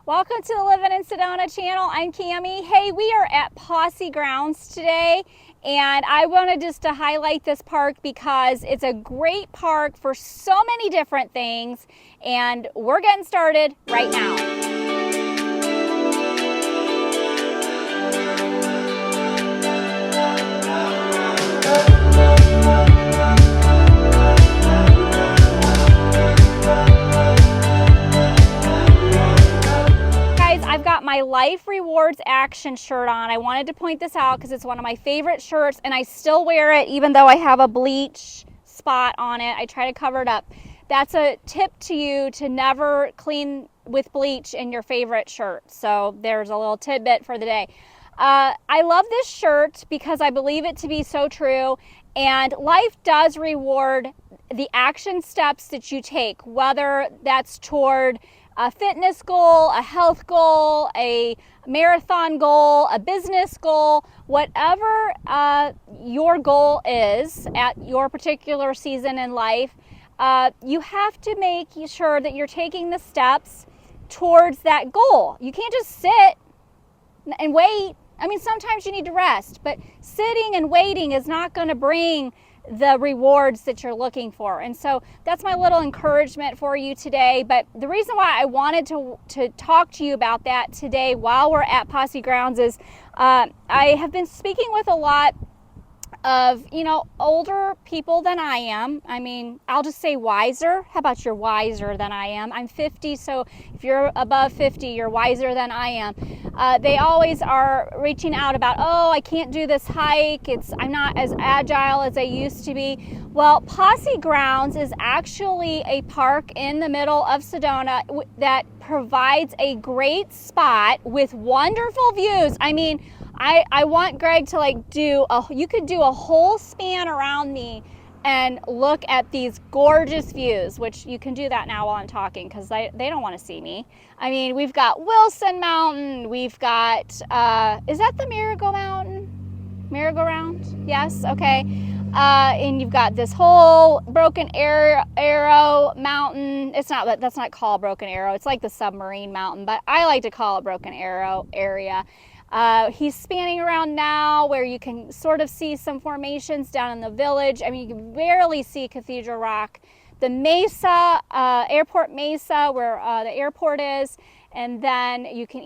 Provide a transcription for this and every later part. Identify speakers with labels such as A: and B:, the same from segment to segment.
A: Welcome to the Living in Sedona channel. I'm Cami. Hey, we are at Posse Grounds today, and I wanted just to highlight this park because it's a great park for so many different things, and we're getting started right now. I've got my Life Rewards Action shirt on. I wanted to point this out because it's one of my favorite shirts, and I still wear it even though I have a bleach spot on it. I try to cover it up. That's a tip to you to never clean with bleach in your favorite shirt. So there's a little tidbit for the day. I love this shirt because I believe it to be so true, and life does reward the action steps that you take, whether that's toward a fitness goal, a health goal, a marathon goal, a business goal, whatever your goal is at your particular season in life, you have to make sure that you're taking the steps towards that goal. You can't just sit and wait. I mean, sometimes you need to rest, but sitting and waiting is not going to bring the rewards that you're looking for. And so that's my little encouragement for you today. But the reason why I wanted to talk to you about that today while we're at Posse Grounds is I have been speaking with a lot of, older people than I am. I mean, I'll just say wiser. How about you're wiser than I am? I'm 50, so if you're above 50, you're wiser than I am. They always are reaching out about, oh, I can't do this hike. I'm not as agile as I used to be. Well, Posse Grounds is actually a park in the middle of Sedona that provides a great spot with wonderful views. I mean, I want Greg to you could do a whole span around me and look at these gorgeous views, which you can do that now while I'm talking because they don't want to see me. I mean, we've got Wilson Mountain, we've got, is that the merry-go-round? Yes, okay. And you've got this whole Broken Arrow Mountain. That's not called Broken Arrow. It's like the submarine mountain, but I like to call it Broken Arrow area. He's spanning around now where you can sort of see some formations down in the village. I mean, you can barely see Cathedral Rock. The Mesa, Airport Mesa, where the airport is. And then you can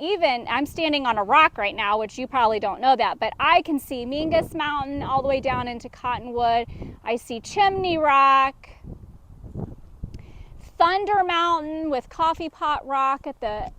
A: I'm standing on a rock right now, which you probably don't know that, but I can see Mingus Mountain all the way down into Cottonwood. I see Chimney Rock, Thunder Mountain with Coffee Pot Rock at the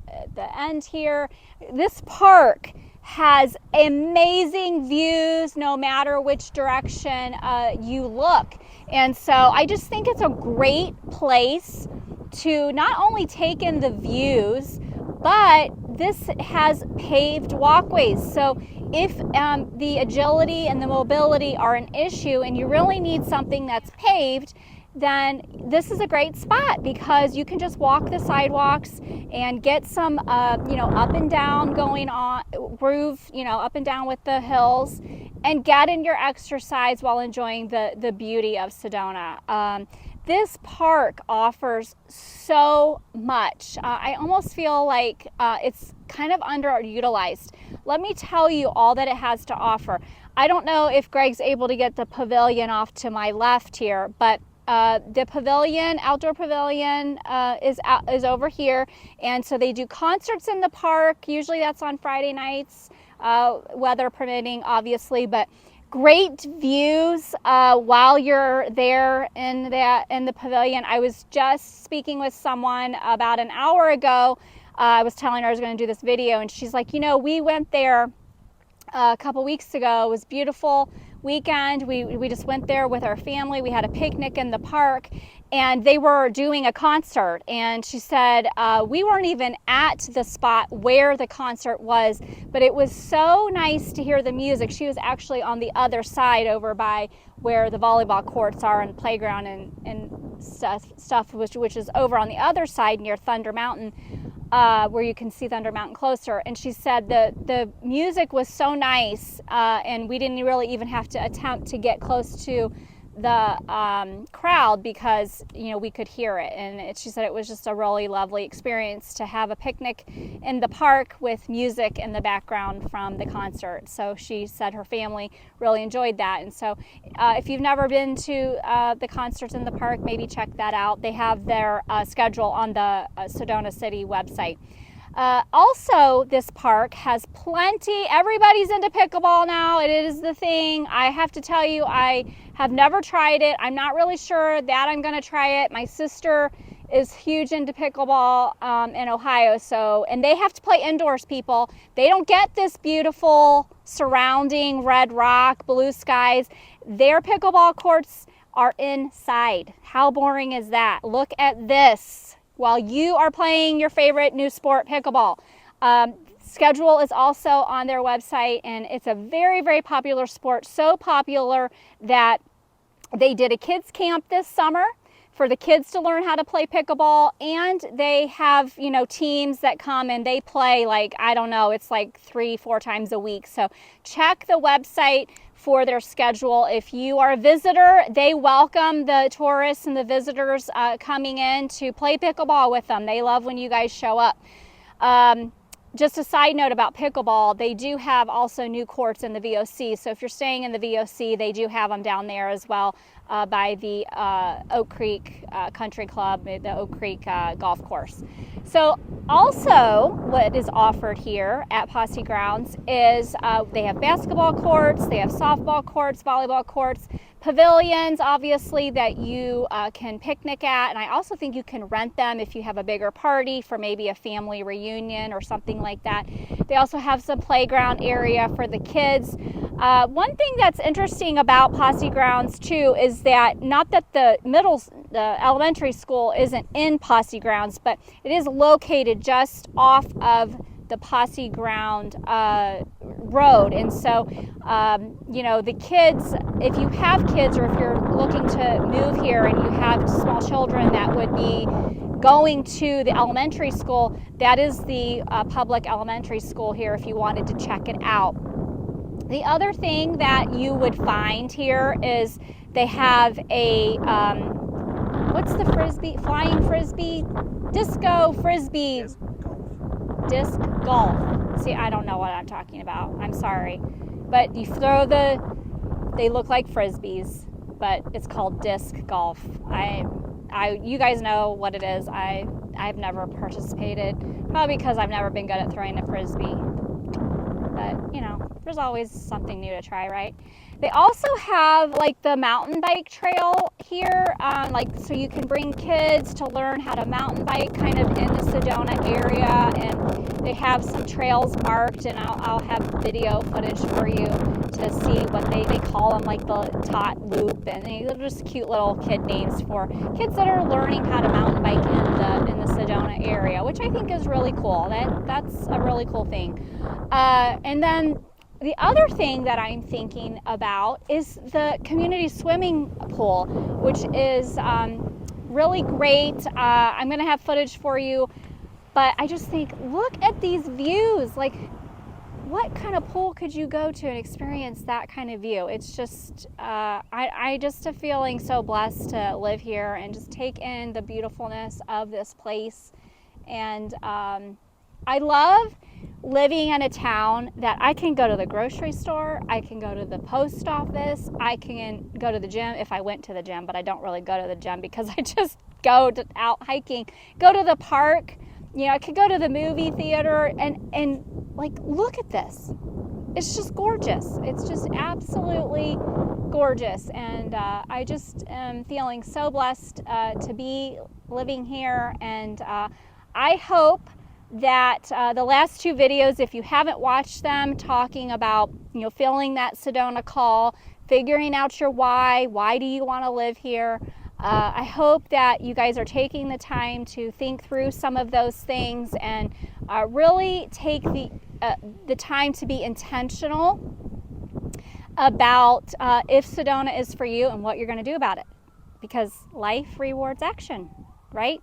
A: end here. This park has amazing views no matter which direction you look. And so I just think it's a great place to not only take in the views, but this has paved walkways. So if the agility and the mobility are an issue and you really need something that's paved, then this is a great spot because you can just walk the sidewalks and get some, up and down going on, groove, up and down with the hills, and get in your exercise while enjoying the beauty of Sedona. This park offers so much. I almost feel like it's kind of underutilized. Let me tell you all that it has to offer. I don't know if Greg's able to get the pavilion off to my left here, but the outdoor pavilion is over here, and so they do concerts in the park. Usually that's on Friday nights, weather permitting, obviously, but great views while you're there in the pavilion. I was just speaking with someone about an hour ago. I was telling her I was going to do this video, and she's like, we went there a couple weeks ago. It was beautiful weekend. We just went there with our family. We had a picnic in the park, and they were doing a concert, and she said we weren't even at the spot where the concert was, but it was so nice to hear the music. She was actually on the other side over by where the volleyball courts are and playground and stuff which is over on the other side near Thunder Mountain, where you can see Thunder Mountain closer. And she said the music was so nice, and we didn't really even have to attempt to get close to the crowd because, you know, we could hear it. And she said it was just a really lovely experience to have a picnic in the park with music in the background from the concert. So she said her family really enjoyed that. And so if you've never been to the concerts in the park, maybe check that out. They have their schedule on the Sedona City website. Also, this park has everybody's into pickleball now. It is the thing. I have to tell you, I have never tried it. I'm not really sure that I'm going to try it. My sister is huge into pickleball in Ohio, and they have to play indoors, people. They don't get this beautiful surrounding red rock, blue skies. Their pickleball courts are inside. How boring is that? Look at this. While you are playing your favorite new sport, pickleball. Schedule is also on their website, and it's a very, very popular sport. So popular that they did a kids camp this summer for the kids to learn how to play pickleball, and they have, you know, teams that come and they play, like, I don't know, it's like 3-4 times a week. So check the website for their schedule. If you are a visitor, they welcome the tourists and the visitors coming in to play pickleball with them. They love when you guys show up. Just a side note about pickleball, they do have also new courts in the VOC. So if you're staying in the VOC, they do have them down there as well by the Oak Creek Country Club, the Oak Creek golf course. So also what is offered here at Posse Grounds is they have basketball courts, they have softball courts, volleyball courts, pavilions, obviously, that you can picnic at. And I also think you can rent them if you have a bigger party for maybe a family reunion or something like that. They also have some playground area for the kids. One thing that's interesting about Posse Grounds too is that not that the elementary school isn't in Posse Grounds, but it is located just off of the Posse Ground road. And so, you know, the kids, if you have kids or if you're looking to move here and you have small children that would be going to the elementary school, that is the public elementary school here if you wanted to check it out. The other thing that you would find here is they have a, what's the frisbee? Flying frisbee? Disco frisbee. Disc golf. See, I don't know what I'm talking about. I'm sorry. But you throw they look like frisbees, but it's called disc golf. You guys know what it is. I've never participated, probably because I've never been good at throwing a frisbee. But, you know, there's always something new to try, right? They also have like the mountain bike trail here, so you can bring kids to learn how to mountain bike kind of in the Sedona area, and they have some trails marked, and I'll have video footage for you to see what they call them, like the Tot Loop, and they're just cute little kid names for kids that are learning how to mountain bike in the Sedona area, which I think is really cool. That's a really cool thing. And then the other thing that I'm thinking about is the community swimming pool, which is really great. I'm going to have footage for you, but I just think, look at these views. Like, what kind of pool could you go to and experience that kind of view? It's just, I just am feeling so blessed to live here and just take in the beautifulness of this place. And I love living in a town that I can go to the grocery store, I can go to the post office, I can go to the gym if I went to the gym, but I don't really go to the gym because I just go out hiking, go to the park, you know, I could go to the movie theater and like, look at this. It's just gorgeous. It's just absolutely gorgeous. And I just am feeling so blessed to be living here. And I hope that the last two videos, if you haven't watched them, talking about, you know, feeling that Sedona call, figuring out your why do you want to live here, I hope that you guys are taking the time to think through some of those things and really take the time to be intentional about if Sedona is for you and what you're going to do about it, because life rewards action, right?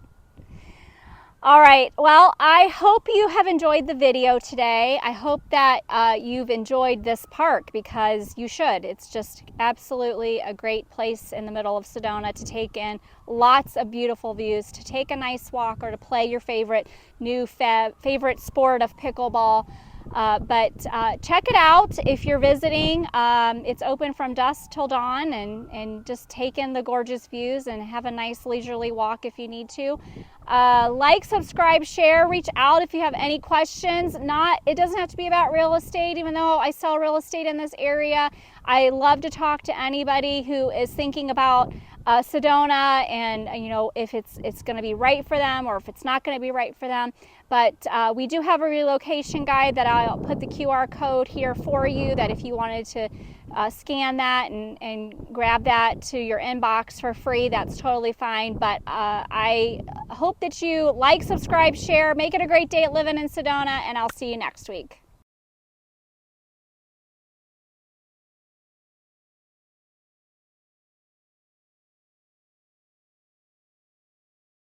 A: All right, well, I hope you have enjoyed the video today. I hope that you've enjoyed this park, because you should. It's just absolutely a great place in the middle of Sedona to take in lots of beautiful views, to take a nice walk, or to play your favorite favorite sport of pickleball. But check it out if you're visiting. It's open from dusk till dawn, and just take in the gorgeous views and have a nice leisurely walk if you need to. Like, subscribe, share, reach out if you have any questions. It doesn't have to be about real estate, even though I sell real estate in this area. I love to talk to anybody who is thinking about Sedona, and if it's going to be right for them, or if it's not going to be right for them. But we do have a relocation guide that I'll put the QR code here for you, that if you wanted to scan that and grab that to your inbox for free, that's totally fine. But I hope that you like, subscribe, share, make it a great day at living in Sedona, and I'll see you next week.